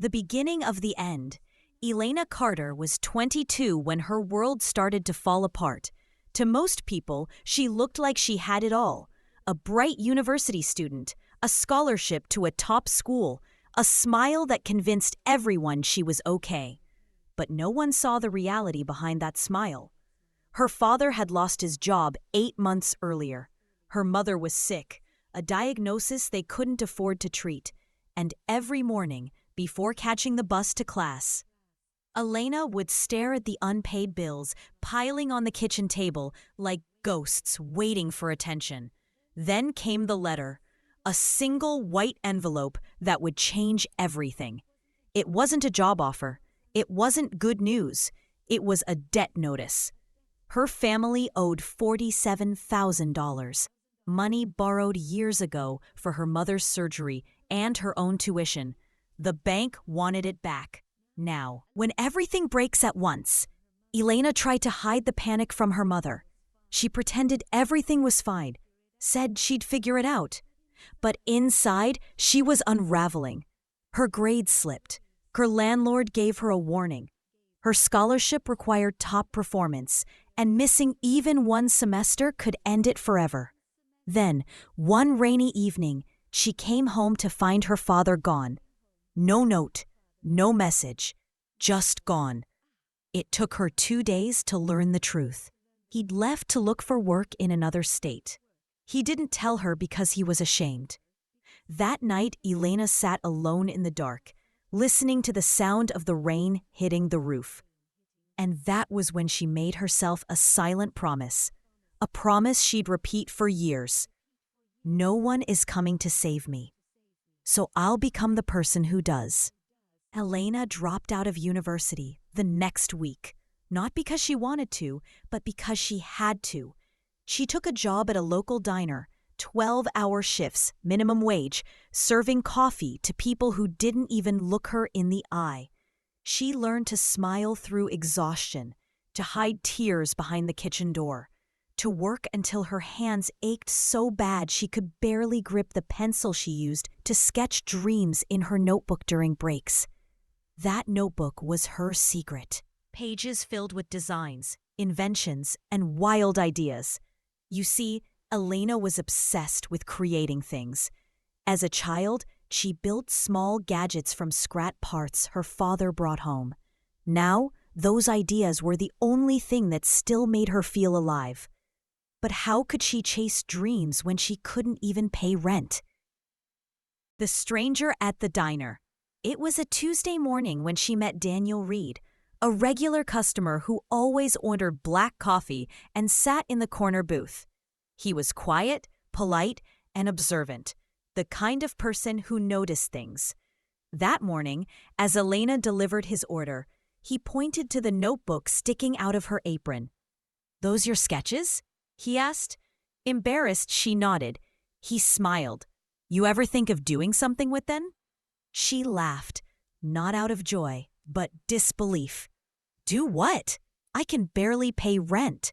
The beginning of the end. Elena Carter was 22 when her world started to fall apart. To most people, she looked like she had it all. A bright university student, a scholarship to a top school, a smile that convinced everyone she was okay. But no one saw the reality behind that smile. Her father had lost his job 8 months earlier. Her mother was sick, a diagnosis they couldn't afford to treat. And every morning, before catching the bus to class, Elena would stare at the unpaid bills piling on the kitchen table like ghosts waiting for attention. Then came the letter, a single white envelope that would change everything. It wasn't a job offer. It wasn't good news. It was a debt notice. Her family owed $47,000, money borrowed years ago for her mother's surgery and her own tuition. The bank wanted it back. Now, when everything breaks at once, Elena tried to hide the panic from her mother. She pretended everything was fine, said she'd figure it out. But inside, she was unraveling. Her grades slipped. Her landlord gave her a warning. Her scholarship required top performance, and missing even one semester could end it forever. Then, one rainy evening, she came home to find her father gone. No note, no message, just gone. It took her 2 days to learn the truth. He'd left to look for work in another state. He didn't tell her because he was ashamed. That night, Elena sat alone in the dark, listening to the sound of the rain hitting the roof. And that was when she made herself a silent promise, a promise she'd repeat for years. No one is coming to save me, so I'll become the person who does. Elena dropped out of university the next week, not because she wanted to, but because she had to. She took a job at a local diner, 12-hour shifts, minimum wage, serving coffee to people who didn't even look her in the eye. She learned to smile through exhaustion, to hide tears behind the kitchen door, to work until her hands ached so bad she could barely grip the pencil she used to sketch dreams in her notebook during breaks. That notebook was her secret. Pages filled with designs, inventions, and wild ideas. You see, Elena was obsessed with creating things. As a child, she built small gadgets from scrap parts her father brought home. Now, those ideas were the only thing that still made her feel alive. But how could she chase dreams when she couldn't even pay rent? The stranger at the diner. It was a Tuesday morning when she met Daniel Reed, a regular customer who always ordered black coffee and sat in the corner booth. He was quiet, polite, and observant, the kind of person who noticed things. That morning, as Elena delivered his order, he pointed to the notebook sticking out of her apron. "Those your sketches?" he asked. Embarrassed, she nodded. He smiled. "You ever think of doing something with them?" She laughed, not out of joy, but disbelief. "Do what? I can barely pay rent."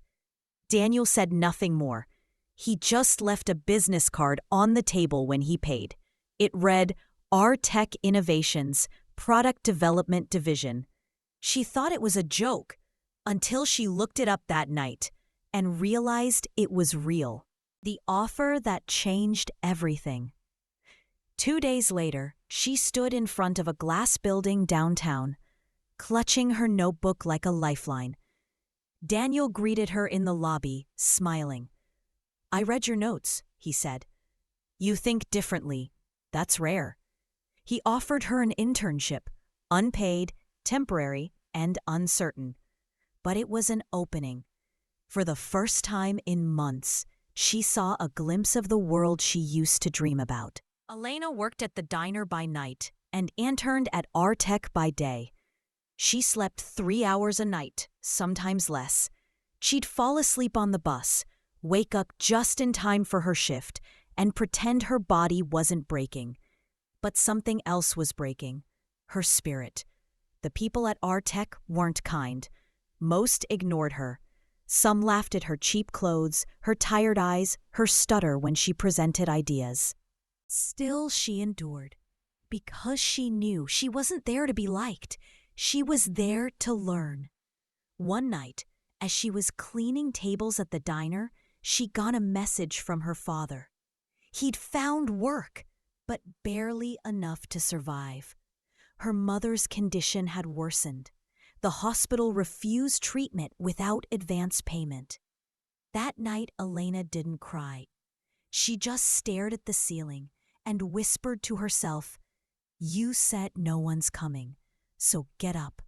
Daniel said nothing more. He just left a business card on the table when he paid. It read, "Our Tech Innovations, Product Development Division." She thought it was a joke until she looked it up that night and realized it was real. The offer that changed everything. 2 days later, she stood in front of a glass building downtown, clutching her notebook like a lifeline. Daniel greeted her in the lobby, smiling. "I read your notes," he said. "You think differently. That's rare." He offered her an internship, unpaid, temporary, and uncertain. But it was an opening. For the first time in months, she saw a glimpse of the world she used to dream about. Elena worked at the diner by night and interned at Our Tech by day. She slept 3 hours a night, sometimes less. She'd fall asleep on the bus, wake up just in time for her shift, and pretend her body wasn't breaking. But something else was breaking. Her spirit. The people at Our Tech weren't kind. Most ignored her. Some laughed at her cheap clothes, her tired eyes, her stutter when she presented ideas. Still, she endured. because she knew she wasn't there to be liked. She was there to learn. One night, as she was cleaning tables at the diner, she got a message from her father. He'd found work, but barely enough to survive. Her mother's condition had worsened. The hospital refused treatment without advance payment. That night, Elena didn't cry. She just stared at the ceiling and whispered to herself, "You said no one's coming, so get up,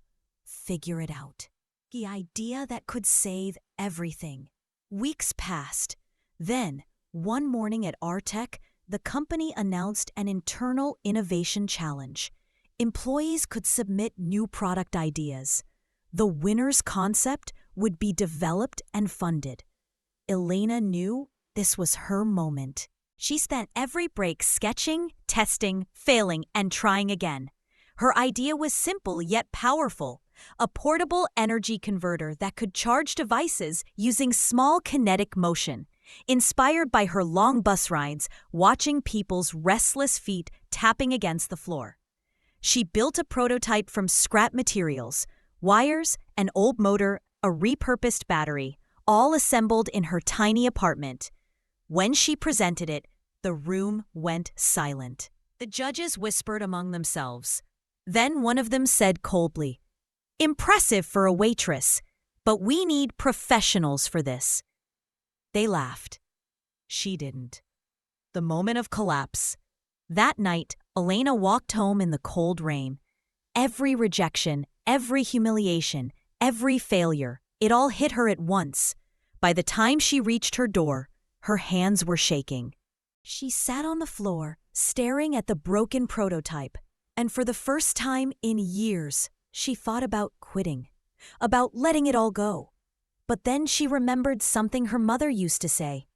figure it out." The idea that could save everything. Weeks passed. Then, one morning at Artec, the company announced an internal innovation challenge. Employees could submit new product ideas. The winner's concept would be developed and funded. Elena knew this was her moment. She spent every break sketching, testing, failing, and trying again. Her idea was simple yet powerful: a portable energy converter that could charge devices using small kinetic motion. Inspired by her long bus rides, watching people's restless feet tapping against the floor. She built a prototype from scrap materials, wires, an old motor, a repurposed battery, all assembled in her tiny apartment. When she presented it, the room went silent. The judges whispered among themselves. Then one of them said coldly, "Impressive for a waitress, but we need professionals for this." They laughed. She didn't. The moment of collapse. That night, Elena walked home in the cold rain. Every rejection, every humiliation, every failure, it all hit her at once. By the time she reached her door, her hands were shaking. She sat on the floor, staring at the broken prototype, and for the first time in years, she thought about quitting, about letting it all go. But then she remembered something her mother used to say: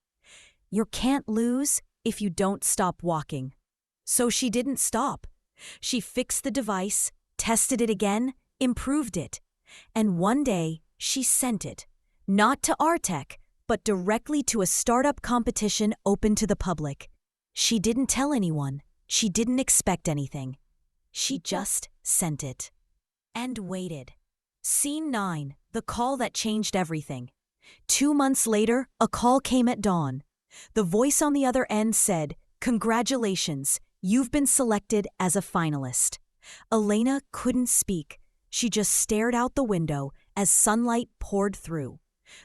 "You can't lose if you don't stop walking." So she didn't stop. She fixed the device, tested it again, improved it. And one day, she sent it, not to Artec, but directly to a startup competition open to the public. She didn't tell anyone. She didn't expect anything. She just sent it. And waited. Scene 9, the call that changed everything. 2 months later, a call came at dawn. The voice on the other end said, "Congratulations, you've been selected as a finalist." Elena couldn't speak. She just stared out the window as sunlight poured through.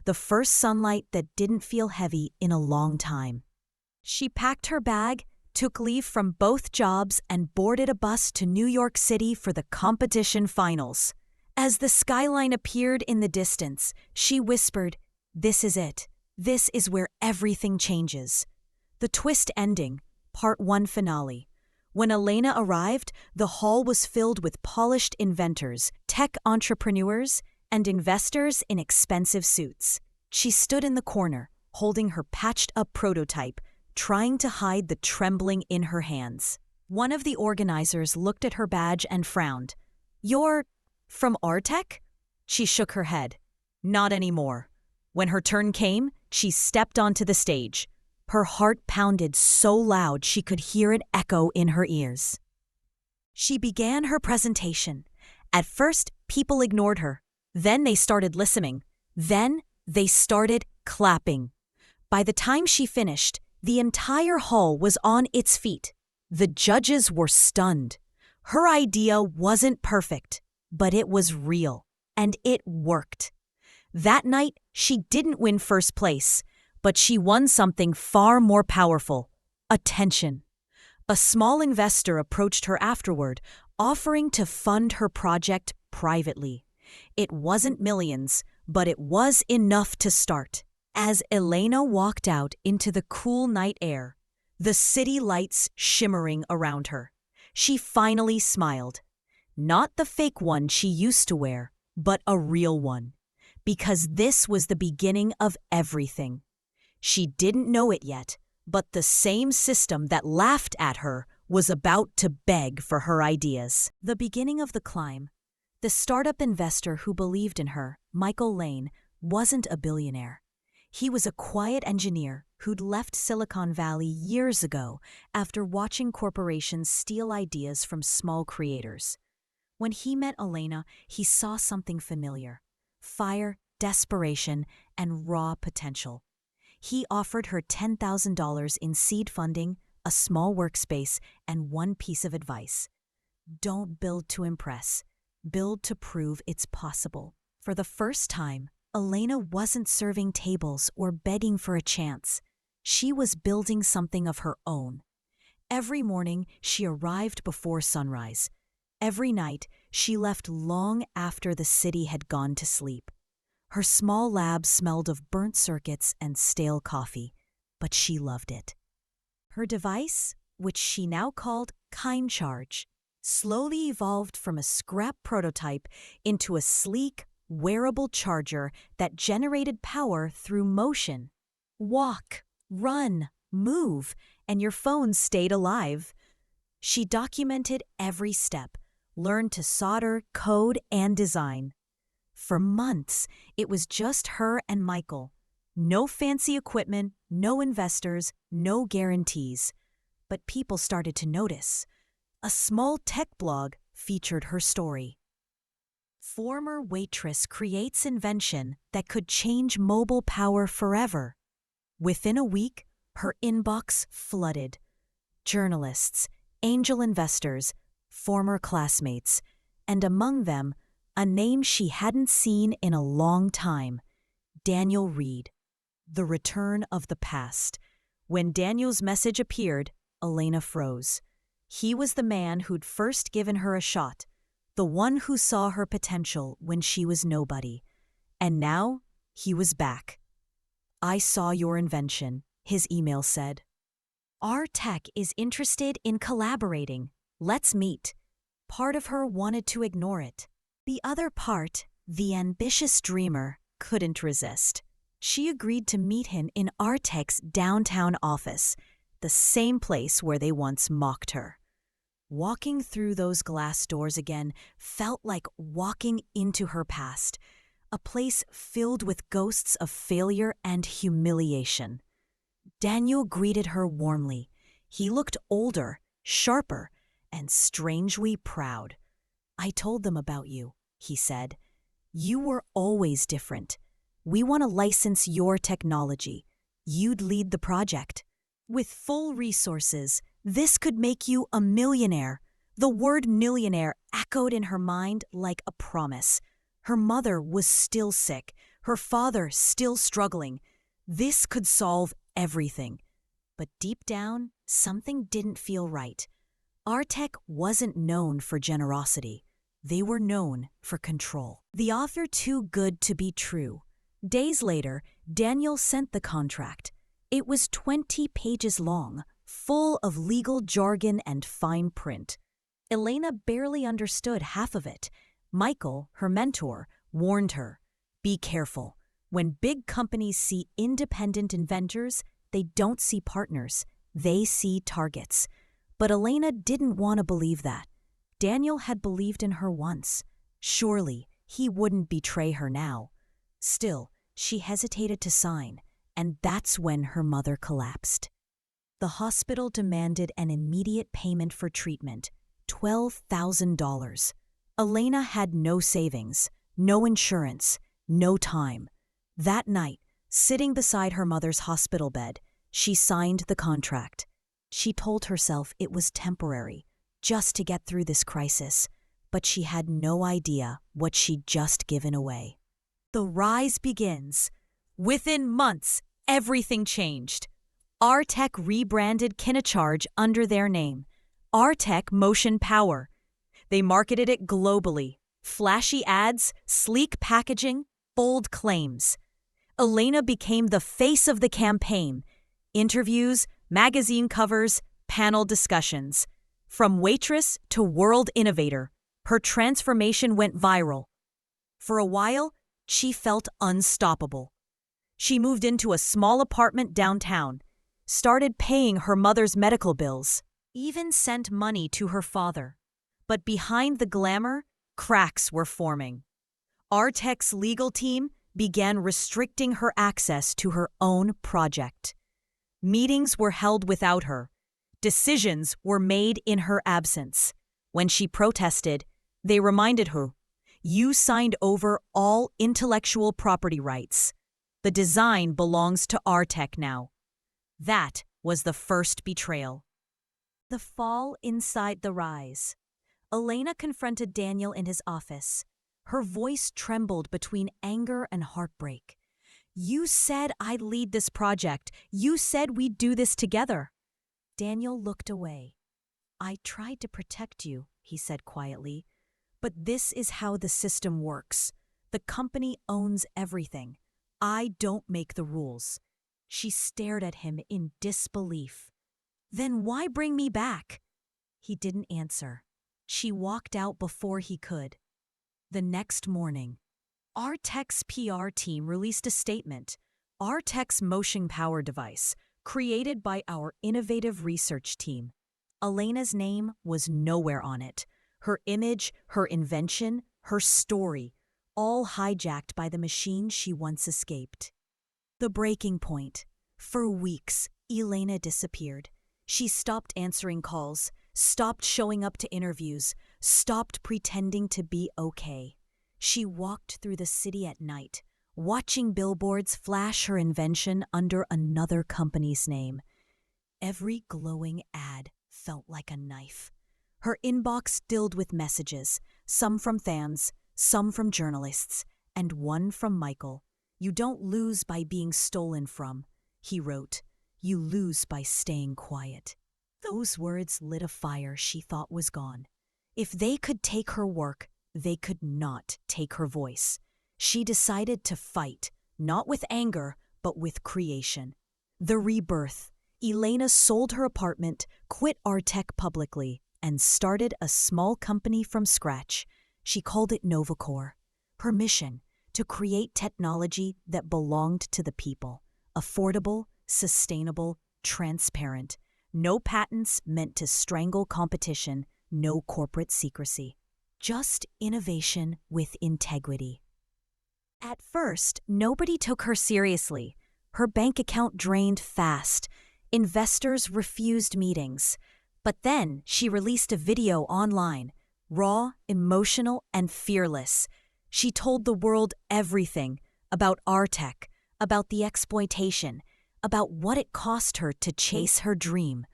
The first sunlight that didn't feel heavy in a long time. She packed her bag, took leave from both jobs, and boarded a bus to New York City for the competition finals. As the skyline appeared in the distance, she whispered, "This is it. This is where everything changes." The twist ending, Part 1 finale. When Elena arrived, the hall was filled with polished inventors, tech entrepreneurs, and investors in expensive suits. She stood in the corner, holding her patched-up prototype, trying to hide the trembling in her hands. One of the organizers looked at her badge and frowned. "You're from Artec?" She shook her head. "Not anymore." When her turn came, she stepped onto the stage. Her heart pounded so loud she could hear it echo in her ears. She began her presentation. At first, people ignored her. Then they started listening. Then they started clapping. By the time she finished, the entire hall was on its feet. The judges were stunned. Her idea wasn't perfect, but it was real, and it worked. That night, she didn't win first place, but she won something far more powerful: attention. A small investor approached her afterward, offering to fund her project privately. It wasn't millions, but it was enough to start. As Elena walked out into the cool night air, the city lights shimmering around her, she finally smiled. Not the fake one she used to wear, but a real one. Because this was the beginning of everything. She didn't know it yet, but the same system that laughed at her was about to beg for her ideas. The beginning of the climb. The startup investor who believed in her, Michael Lane, wasn't a billionaire. He was a quiet engineer, who'd left Silicon Valley years ago after watching corporations steal ideas from small creators. When he met Elena, he saw something familiar: fire, desperation, and raw potential. He offered her $10,000 in seed funding, a small workspace, and one piece of advice: don't build to impress, build to prove it's possible. For the first time, Elena wasn't serving tables or begging for a chance. She was building something of her own. Every morning, she arrived before sunrise. Every night, she left long after the city had gone to sleep. Her small lab smelled of burnt circuits and stale coffee, but she loved it. Her device, which she now called Kind Charge, slowly evolved from a scrap prototype into a sleek, wearable charger that generated power through motion. Walk, run, move, and your phone stayed alive. She documented every step, learned to solder, code, and design. For months, it was just her and Michael. No fancy equipment, no investors, no guarantees. But people started to notice. A small tech blog featured her story. Former waitress creates invention that could change mobile power forever. Within a week, her inbox flooded. Journalists, angel investors, former classmates, and among them, a name she hadn't seen in a long time: Daniel Reed. The return of the past. When Daniel's message appeared, Elena froze. He was the man who'd first given her a shot, the one who saw her potential when she was nobody. And now, he was back. "I saw your invention," his email said. "Our tech is interested in collaborating. Let's meet." Part of her wanted to ignore it. The other part, the ambitious dreamer, couldn't resist. She agreed to meet him in Artec's downtown office, the same place where they once mocked her. Walking through those glass doors again felt like walking into her past, a place filled with ghosts of failure and humiliation. Daniel greeted her warmly. He looked older, sharper, and strangely proud. "I told them about you," he said. "You were always different. We want to license your technology. You'd lead the project. With full resources, this could make you a millionaire." The word millionaire echoed in her mind like a promise. Her mother was still sick, her father still struggling. This could solve everything. But deep down, something didn't feel right. Artec wasn't known for generosity. They were known for control. The offer too good to be true. Days later, Daniel sent the contract. It was 20 pages long, full of legal jargon and fine print. Elena barely understood half of it. Michael, her mentor, warned her, "Be careful. When big companies see independent inventors, they don't see partners. They see targets." But Elena didn't want to believe that. Daniel had believed in her once. Surely he wouldn't betray her now. Still, she hesitated to sign, and that's when her mother collapsed. The hospital demanded an immediate payment for treatment, $12,000. Elena had no savings, no insurance, no time. That night, sitting beside her mother's hospital bed, she signed the contract. She told herself it was temporary, just to get through this crisis, but she had no idea what she'd just given away. The rise begins. Within months, everything changed. Artec rebranded KinaCharge under their name, Artec Motion Power. They marketed it globally. Flashy ads, sleek packaging, bold claims. Elena became the face of the campaign. Interviews, magazine covers, panel discussions. From waitress to world innovator, her transformation went viral. For a while, she felt unstoppable. She moved into a small apartment downtown, started paying her mother's medical bills, even sent money to her father. But behind the glamour, cracks were forming. Artec's legal team began restricting her access to her own project. Meetings were held without her. Decisions were made in her absence. When she protested, they reminded her, "You signed over all intellectual property rights. The design belongs to our tech now." That was the first betrayal. The fall inside the rise. Elena confronted Daniel in his office. Her voice trembled between anger and heartbreak. "You said I'd lead this project. You said we'd do this together." Daniel looked away. "I tried to protect you," he said quietly. "But this is how the system works. The company owns everything. I don't make the rules." She stared at him in disbelief. "Then why bring me back?" He didn't answer. She walked out before he could. The next morning, Artec's PR team released a statement. Artec's motion power device, created by our innovative research team. Elena's name was nowhere on it. Her image, her invention, her story, all hijacked by the machine she once escaped. The breaking point. For weeks, Elena disappeared. She stopped answering calls, stopped showing up to interviews, stopped pretending to be okay. She walked through the city at night, watching billboards flash her invention under another company's name. Every glowing ad felt like a knife. Her inbox filled with messages, some from fans, some from journalists, and one from Michael. "You don't lose by being stolen from," he wrote. "You lose by staying quiet." Those words lit a fire she thought was gone. If they could take her work, they could not take her voice. She decided to fight, not with anger, but with creation. The rebirth. Elena sold her apartment, quit Artec publicly, and started a small company from scratch. She called it Novacore. Her mission: to create technology that belonged to the people. Affordable, sustainable, transparent. No patents meant to strangle competition, no corporate secrecy. Just innovation with integrity. At first, nobody took her seriously. Her bank account drained fast. Investors refused meetings. But then she released a video online, raw, emotional, and fearless. She told the world everything about Artec, about the exploitation, about what it cost her to chase her dream.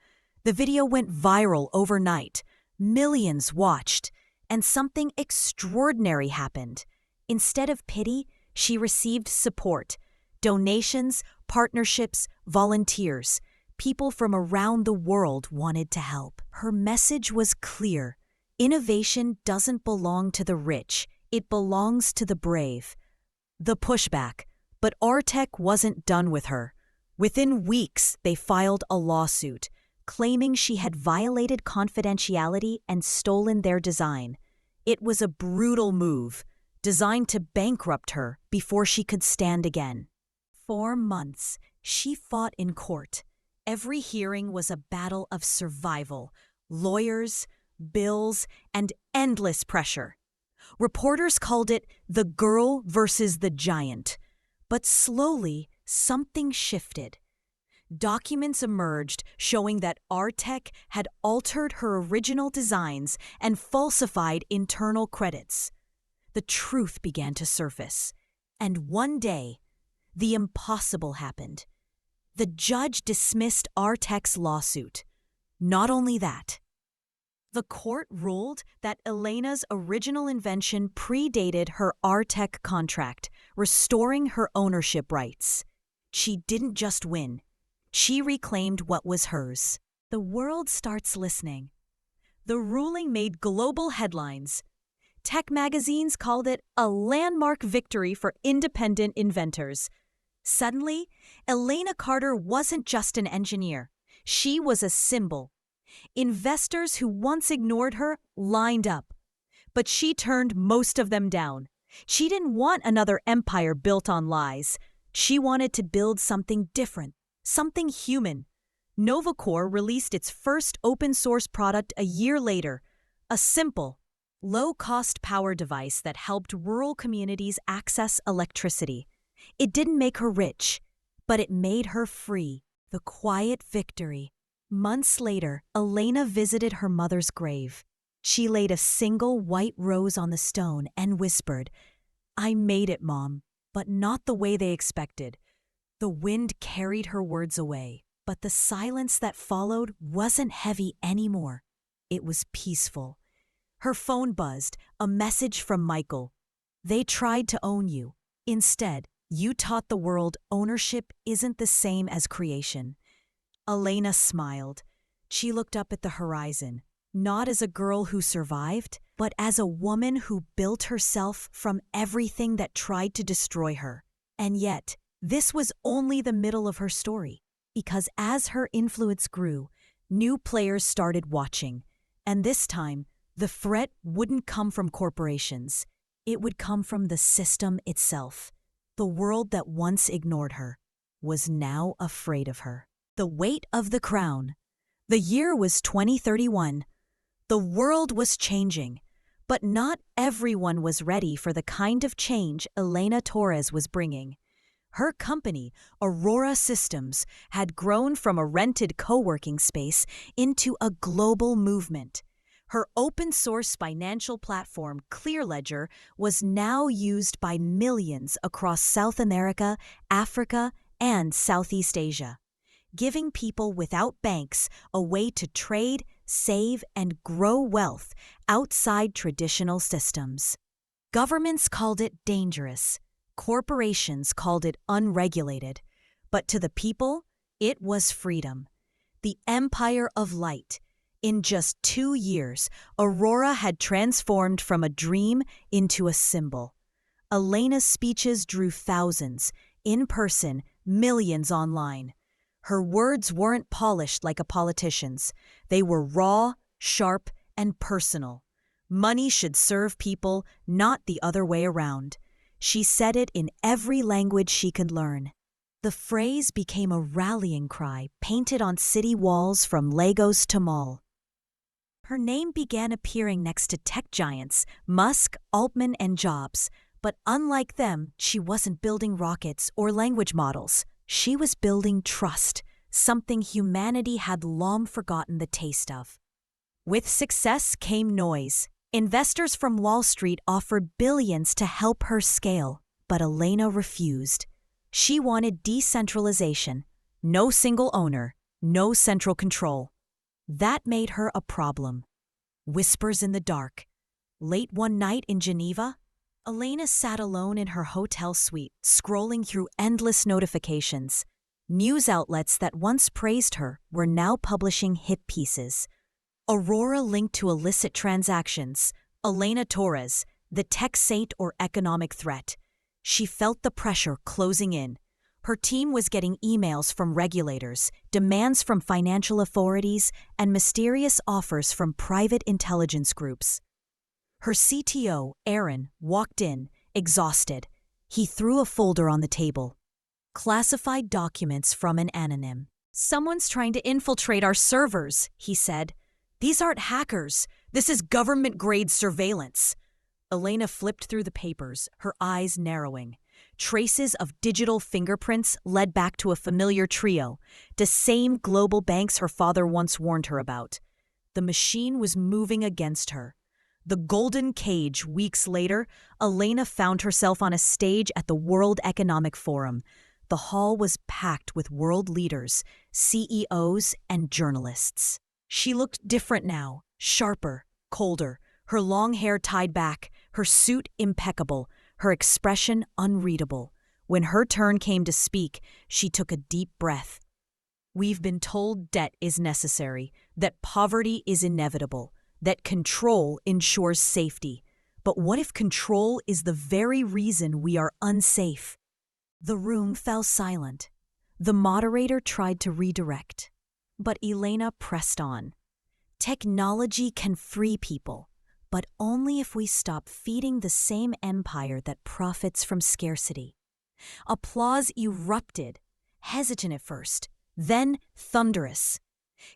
The video went viral overnight. Millions watched, and something extraordinary happened. Instead of pity, she received support. Donations, partnerships, volunteers. People from around the world wanted to help. Her message was clear. Innovation doesn't belong to the rich. It belongs to the brave. The pushback. But Artec wasn't done with her. Within weeks, they filed a lawsuit, claiming she had violated confidentiality and stolen their design. It was a brutal move, designed to bankrupt her before she could stand again. 4 months, she fought in court. Every hearing was a battle of survival, lawyers, bills, and endless pressure. Reporters called it the girl versus the giant. But slowly, something shifted. Documents emerged showing that Artec had altered her original designs and falsified internal credits. The truth began to surface. And one day, the impossible happened. The judge dismissed Artec's lawsuit. Not only that, the court ruled that Elena's original invention predated her Artec contract, restoring her ownership rights. She didn't just win. She reclaimed what was hers. The world starts listening. The ruling made global headlines. Tech magazines called it a landmark victory for independent inventors. Suddenly, Elena Carter wasn't just an engineer. She was a symbol. Investors who once ignored her lined up. But she turned most of them down. She didn't want another empire built on lies. She wanted to build something different, something human. Novacore released its first open-source product a year later, a simple, low-cost power device that helped rural communities access electricity. It didn't make her rich, but it made her free. The quiet victory. Months later, Elena visited her mother's grave. She laid a single white rose on the stone and whispered, "I made it, Mom, but not the way they expected." The wind carried her words away, but the silence that followed wasn't heavy anymore. It was peaceful. Her phone buzzed, a message from Michael. "They tried to own you. Instead, you taught the world ownership isn't the same as creation." Elena smiled. She looked up at the horizon, not as a girl who survived, but as a woman who built herself from everything that tried to destroy her. And yet, this was only the middle of her story, because as her influence grew, new players started watching. And this time, the threat wouldn't come from corporations. It would come from the system itself. The world that once ignored her was now afraid of her. The weight of the crown. The year was 2031. The world was changing, but not everyone was ready for the kind of change Elena Torres was bringing. Her company, Aurora Systems, had grown from a rented co-working space into a global movement. Her open-source financial platform, ClearLedger, was now used by millions across South America, Africa, and Southeast Asia, giving people without banks a way to trade, save, and grow wealth outside traditional systems. Governments called it dangerous. Corporations called it unregulated. But to the people, it was freedom. The Empire of Light. In just 2 years, Aurora had transformed from a dream into a symbol. Elena's speeches drew thousands, in person, millions online. Her words weren't polished like a politician's. They were raw, sharp, and personal. Money should serve people, not the other way around. She said it in every language she could learn. The phrase became a rallying cry painted on city walls from Lagos to Mall. Her name began appearing next to tech giants, Musk, Altman, and Jobs. But unlike them, she wasn't building rockets or language models. She was building trust, something humanity had long forgotten the taste of. With success came noise. Investors from Wall Street offered billions to help her scale, but Elena refused. She wanted decentralization, no single owner, no central control. That made her a problem. Whispers in the dark. Late one night in Geneva, Elena sat alone in her hotel suite, scrolling through endless notifications. News outlets that once praised her were now publishing hit pieces. Aurora linked to illicit transactions. Elena Torres, the tech saint or economic threat. She felt the pressure closing in. Her team was getting emails from regulators, demands from financial authorities, and mysterious offers from private intelligence groups. Her CTO, Aaron, walked in, exhausted. He threw a folder on the table. Classified documents from an anonym. "Someone's trying to infiltrate our servers," he said. "These aren't hackers. This is government-grade surveillance." Elena flipped through the papers, her eyes narrowing. Traces of digital fingerprints led back to a familiar trio, the same global banks her father once warned her about. The machine was moving against her. The golden cage. Weeks later, Elena found herself on a stage at the World Economic Forum. The hall was packed with world leaders, CEOs, and journalists. She looked different now, sharper, colder, her long hair tied back, her suit impeccable, her expression unreadable. When her turn came to speak, she took a deep breath. "We've been told debt is necessary, that poverty is inevitable, that control ensures safety. But what if control is the very reason we are unsafe?" The room fell silent. The moderator tried to redirect, but Elena pressed on. "Technology can free people, but only if we stop feeding the same empire that profits from scarcity." Applause erupted, hesitant at first, then thunderous.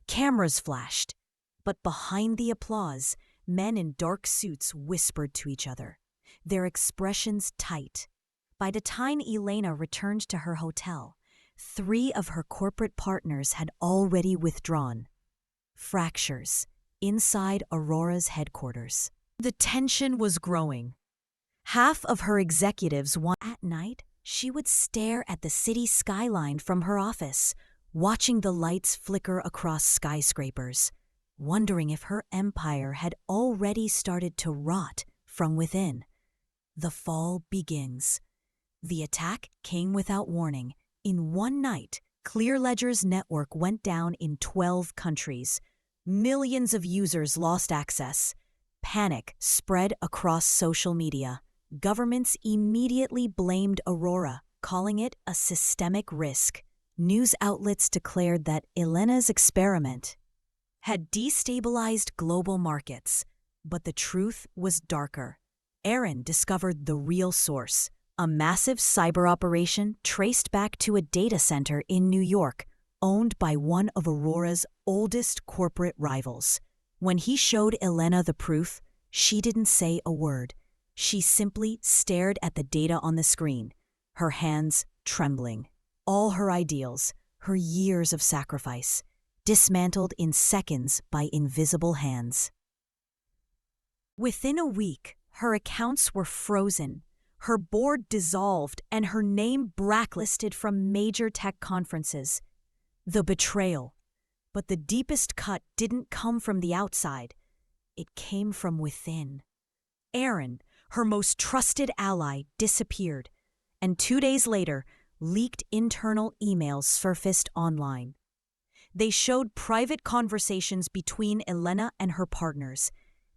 Cameras flashed, but behind the applause, men in dark suits whispered to each other, their expressions tight. By the time Elena returned to her hotel, 3 of her corporate partners had already withdrawn. Fractures inside Aurora's headquarters. The tension was growing. Half of her executives at night, she would stare at the city skyline from her office, watching the lights flicker across skyscrapers, wondering if her empire had already started to rot from within. The fall begins. The attack came without warning. In one night, Clearledger's network went down in 12 countries. Millions of users lost access. Panic spread across social media. Governments immediately blamed Aurora, calling it a systemic risk. News outlets declared that Elena's experiment had destabilized global markets. But the truth was darker. Aaron discovered the real source, a massive cyber operation traced back to a data center in New York, owned by one of Aurora's oldest corporate rivals. When he showed Elena the proof, she didn't say a word. She simply stared at the data on the screen, her hands trembling. All her ideals, her years of sacrifice, dismantled in seconds by invisible hands. Within a week, her accounts were frozen, her board dissolved, and her name blacklisted from major tech conferences. The betrayal. But the deepest cut didn't come from the outside. It came from within. Aaron, her most trusted ally, disappeared, and 2 days later, leaked internal emails surfaced online. They showed private conversations between Elena and her partners,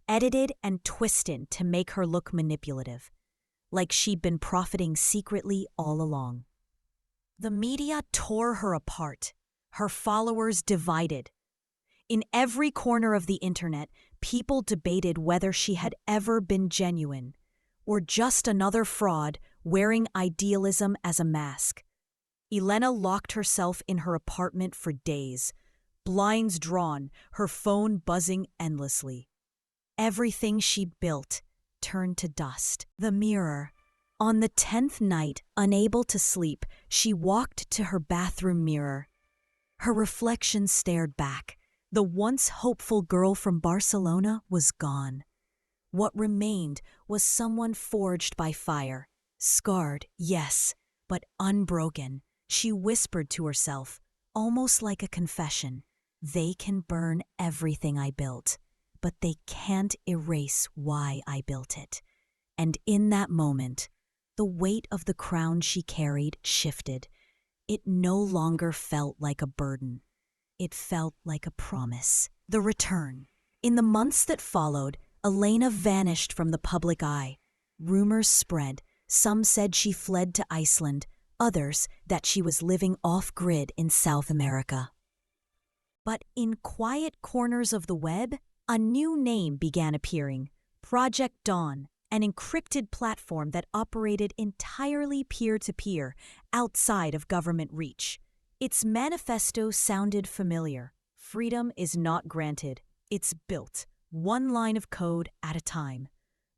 edited and twisted to make her look manipulative, like she'd been profiting secretly all along. The media tore her apart, her followers divided. In every corner of the internet, people debated whether she had ever been genuine, or just another fraud wearing idealism as a mask. Elena locked herself in her apartment for days, blinds drawn, her phone buzzing endlessly. Everything she built turned to dust. The mirror. On the 10th night, unable to sleep, she walked to her bathroom mirror. Her reflection stared back. The once hopeful girl from Barcelona was gone. What remained was someone forged by fire. Scarred, yes, but unbroken. She whispered to herself, almost like a confession, "They can burn everything I built, but they can't erase why I built it." And in that moment, the weight of the crown she carried shifted. It no longer felt like a burden. It felt like a promise. The return. In the months that followed, Elena vanished from the public eye. Rumors spread. Some said she fled to Iceland, others that she was living off-grid in South America. But in quiet corners of the web, a new name began appearing: Project Dawn, an encrypted platform that operated entirely peer-to-peer, outside of government reach. Its manifesto sounded familiar. Freedom is not granted, it's built, one line of code at a time.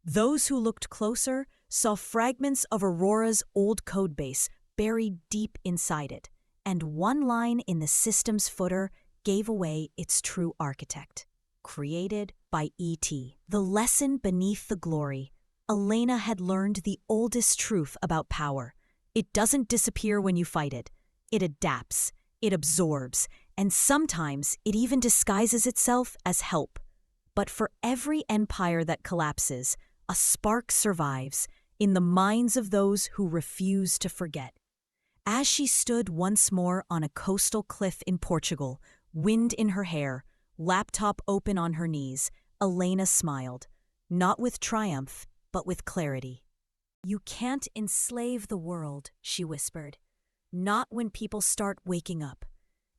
Those who looked closer saw fragments of Aurora's old codebase buried deep inside it, and one line in the system's footer gave away its true architect. Created by E.T. The lesson beneath the glory. Elena had learned the oldest truth about power. It doesn't disappear when you fight it. It adapts, it absorbs, and sometimes it even disguises itself as help. But for every empire that collapses, a spark survives in the minds of those who refuse to forget. As she stood once more on a coastal cliff in Portugal, wind in her hair, laptop open on her knees, Elena smiled, not with triumph, but with clarity. "You can't enslave the world," she whispered. "Not when people start waking up."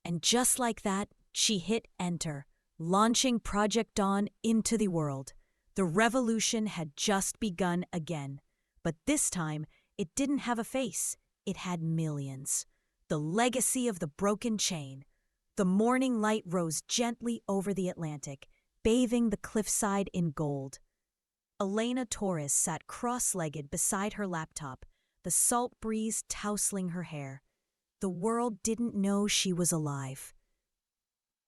And just like that, she hit enter, launching Project Dawn into the world. The revolution had just begun again. But this time, it didn't have a face. It had millions. The legacy of the broken chain. The morning light rose gently over the Atlantic, bathing the cliffside in gold. Elena Torres sat cross-legged beside her laptop, the salt breeze tousling her hair. the world didn't know she was alive.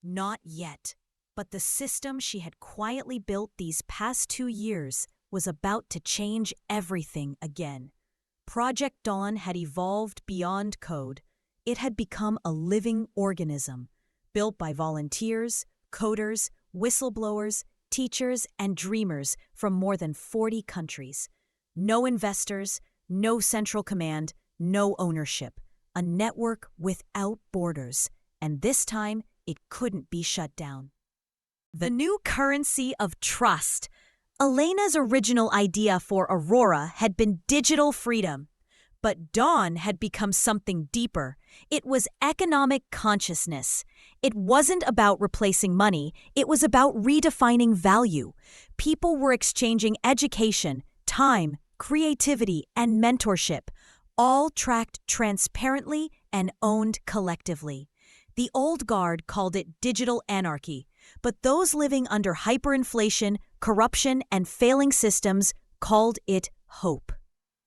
Not yet, but the system she had quietly built these past 2 years was about to change everything again. Project Dawn had evolved beyond code. It had become a living organism, built by volunteers, coders, whistleblowers, teachers, and dreamers from more than 40 countries. No investors, no central command, no ownership. A network without borders, and this time it couldn't be shut down. The new currency of trust. Elena's original idea for Aurora had been digital freedom, but Dawn had become something deeper. It was economic consciousness. It wasn't about replacing money, it was about redefining value. People were exchanging education, time, creativity, and mentorship, all tracked transparently and owned collectively. The old guard called it digital anarchy, but those living under hyperinflation, corruption, and failing systems called it hope.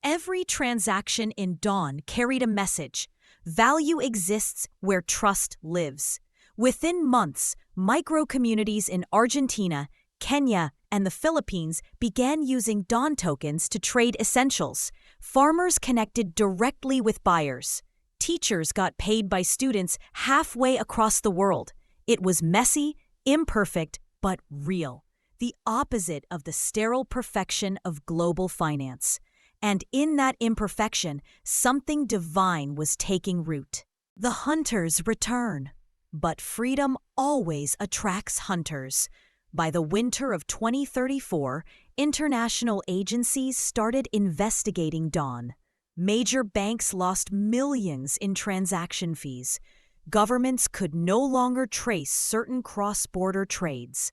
Every transaction in Dawn carried a message. Value exists where trust lives. Within months, micro-communities in Argentina, Kenya, and the Philippines began using Dawn tokens to trade essentials. Farmers connected directly with buyers. Teachers got paid by students halfway across the world. It was messy, imperfect, but real. The opposite of the sterile perfection of global finance. And in that imperfection, something divine was taking root. The hunters return. But freedom always attracts hunters. By the winter of 2034, international agencies started investigating Dawn. Major banks lost millions in transaction fees. Governments could no longer trace certain cross-border trades.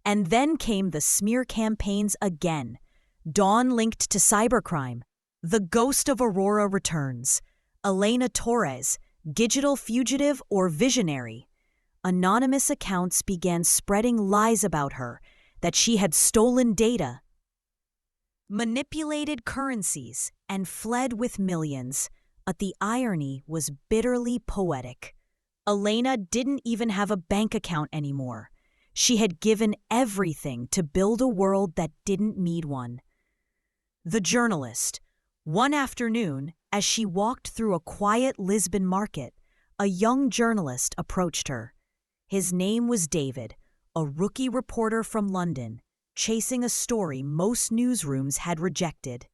And then came the smear campaigns again. Dawn linked to cybercrime. The ghost of Aurora returns. Elena Torres, digital fugitive or visionary. Anonymous accounts began spreading lies about her, that she had stolen data, manipulated currencies, and fled with millions. But the irony was bitterly poetic. Elena didn't even have a bank account anymore. She had given everything to build a world that didn't need one. The journalist. One afternoon, as she walked through a quiet Lisbon market, a young journalist approached her. His name was David, a rookie reporter from London, chasing a story most newsrooms had rejected.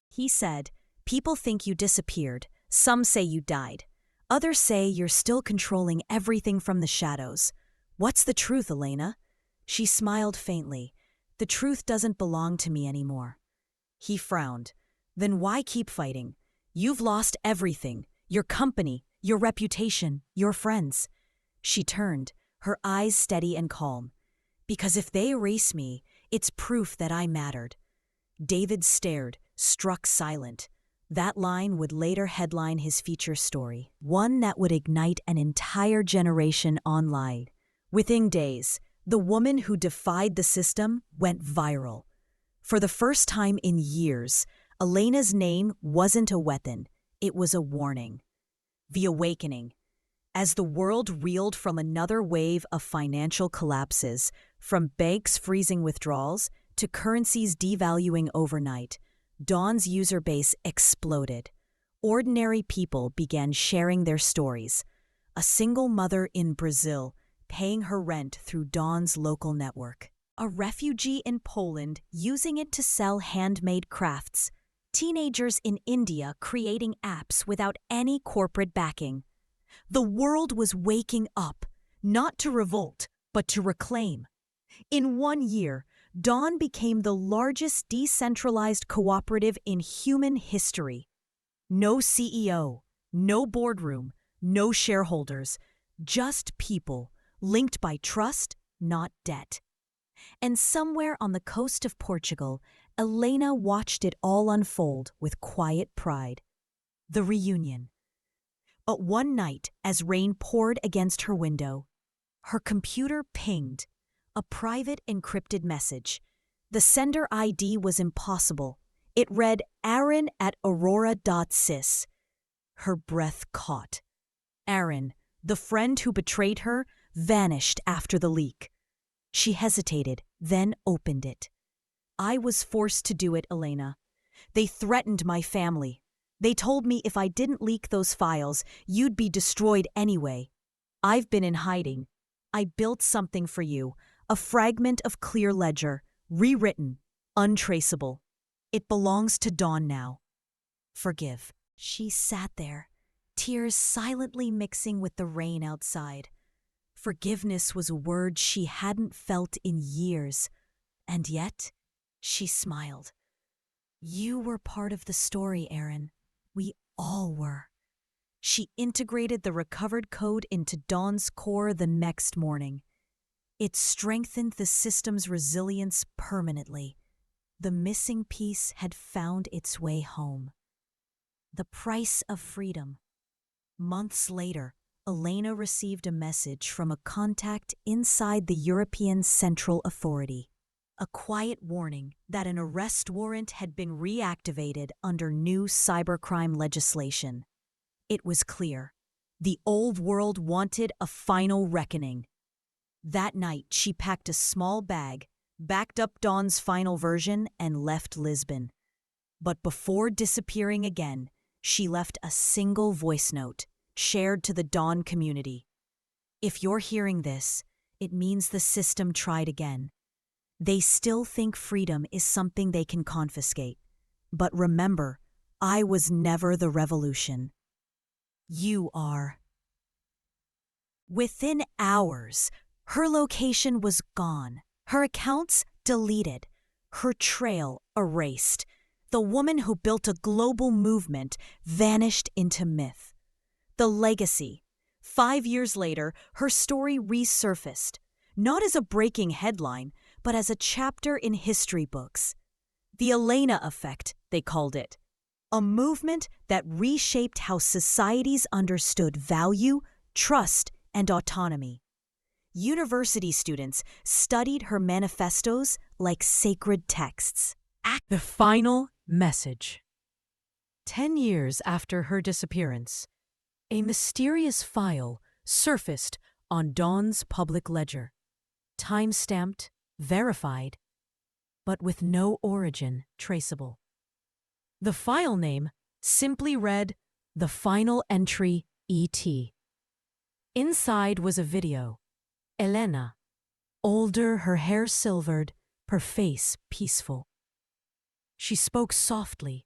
He said, "People think you disappeared. Some say you died. Others say you're still controlling everything from the shadows. What's the truth, Elena?" She smiled faintly. "The truth doesn't belong to me anymore." He frowned. "Then why keep fighting? You've lost everything. Your company, your reputation, your friends." She turned, her eyes steady and calm. "Because if they erase me, it's proof that I mattered." David stared, struck silent. That line would later headline his feature story, one that would ignite an entire generation online. Within days, the woman who defied the system went viral. For the first time in years, Elena's name wasn't a weapon, it was a warning. The awakening. As the world reeled from another wave of financial collapses, from banks freezing withdrawals to currencies devaluing overnight, Dawn's user base exploded. Ordinary people began sharing their stories. A single mother in Brazil paying her rent through Dawn's local network. A refugee in Poland using it to sell handmade crafts. Teenagers in India creating apps without any corporate backing. The world was waking up, not to revolt, but to reclaim. In 1 year, Dawn became the largest decentralized cooperative in human history. No CEO, no boardroom, no shareholders, just people, linked by trust, not debt. And somewhere on the coast of Portugal, Elena watched it all unfold with quiet pride. The reunion. But one night, as rain poured against her window, her computer pinged, a private encrypted message. The sender ID was impossible. It read Aaron@aurora.sys. Her breath caught. Aaron, the friend who betrayed her, vanished after the leak. She hesitated, then opened it. I was forced to do it, Elena. They threatened my family. They told me if I didn't leak those files, you'd be destroyed anyway. I've been in hiding. I built something for you, a fragment of clear ledger, rewritten, untraceable. It belongs to Dawn now. Forgive. She sat there, tears silently mixing with the rain outside. Forgiveness was a word she hadn't felt in years, and yet she smiled. You were part of the story, Aaron. We all were. She integrated the recovered code into Dawn's core the next morning. It strengthened the system's resilience permanently. The missing piece had found its way home. The price of freedom. Months later, Elena received a message from a contact inside the European Central Authority. A quiet warning that an arrest warrant had been reactivated under new cybercrime legislation. It was clear. The old world wanted a final reckoning. That night, she packed a small bag, backed up Dawn's final version, and left Lisbon. But before disappearing again, she left a single voice note, shared to the Dawn community. If you're hearing this, it means the system tried again. They still think freedom is something they can confiscate. But remember, I was never the revolution. You are. Within hours, her location was gone, her accounts deleted, her trail erased. The woman who built a global movement vanished into myth. The legacy. 5 years later, her story resurfaced, not as a breaking headline, but as a chapter in history books. The Elena Effect, they called it. A movement that reshaped how societies understood value, trust, and autonomy. University students studied her manifestos like sacred texts. The final message. 10 years after her disappearance, a mysterious file surfaced on Dawn's public ledger. Time-stamped, verified, but with no origin traceable. The file name simply read, "The Final Entry E.T." Inside was a video. Elena, older, her hair silvered, her face peaceful. She spoke softly,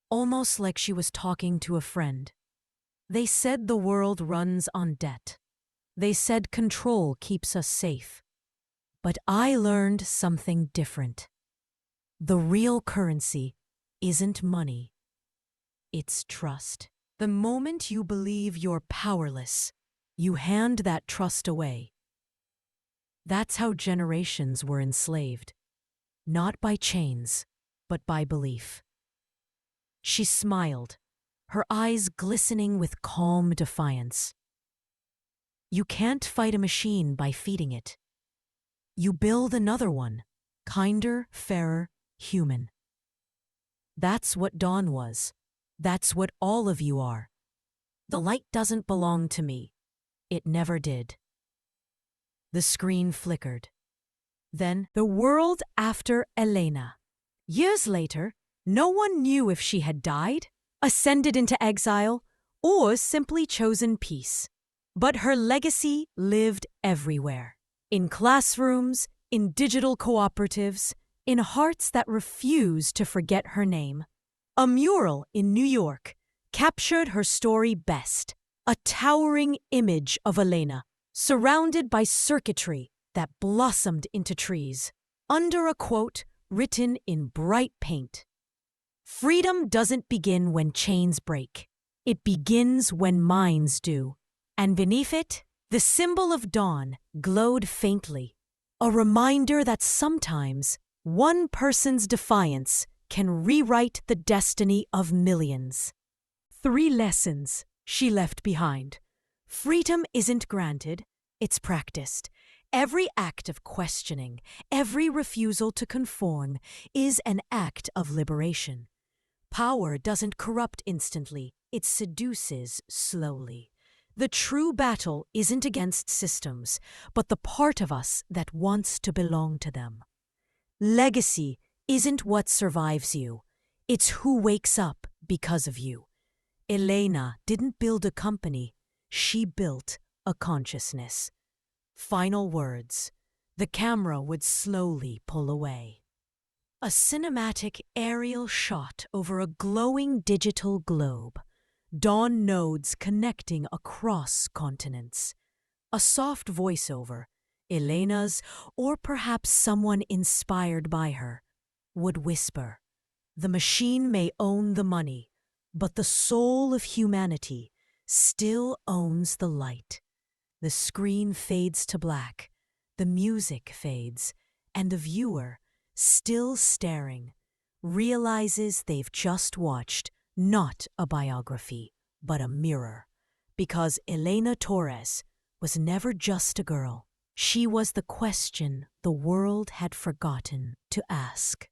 almost like she was talking to a friend. They said the world runs on debt. They said control keeps us safe. But I learned something different. The real currency isn't money. It's trust. The moment you believe you're powerless, you hand that trust away. That's how generations were enslaved. Not by chains, but by belief. She smiled, her eyes glistening with calm defiance. You can't fight a machine by feeding it. You build another one, kinder, fairer, human. That's what Dawn was. That's what all of you are. The light doesn't belong to me. It never did. The screen flickered. Then the world after Elena. Years later, no one knew if she had died, ascended into exile, or simply chosen peace. But her legacy lived everywhere. In classrooms, in digital cooperatives, in hearts that refused to forget her name. A mural in New York captured her story best. A towering image of Elena, surrounded by circuitry that blossomed into trees. Under a quote written in bright paint. Freedom doesn't begin when chains break. It begins when minds do. And beneath it, the symbol of dawn glowed faintly, a reminder that sometimes one person's defiance can rewrite the destiny of millions. 3 lessons she left behind. Freedom isn't granted, it's practiced. Every act of questioning, every refusal to conform is an act of liberation. Power doesn't corrupt instantly, it seduces slowly. The true battle isn't against systems, but the part of us that wants to belong to them. Legacy isn't what survives you, it's who wakes up because of you. Elena didn't build a company, she built a consciousness. Final words. The camera would slowly pull away. A cinematic aerial shot over a glowing digital globe. Dawn nodes connecting across continents. A soft voiceover, Elena's or perhaps someone inspired by her, would whisper, "The machine may own the money, but the soul of humanity still owns the light." The screen fades to black, the music fades, and the viewer, still staring, realizes they've just watched not a biography, but a mirror. Because Elena Torres was never just a girl. She was the question the world had forgotten to ask.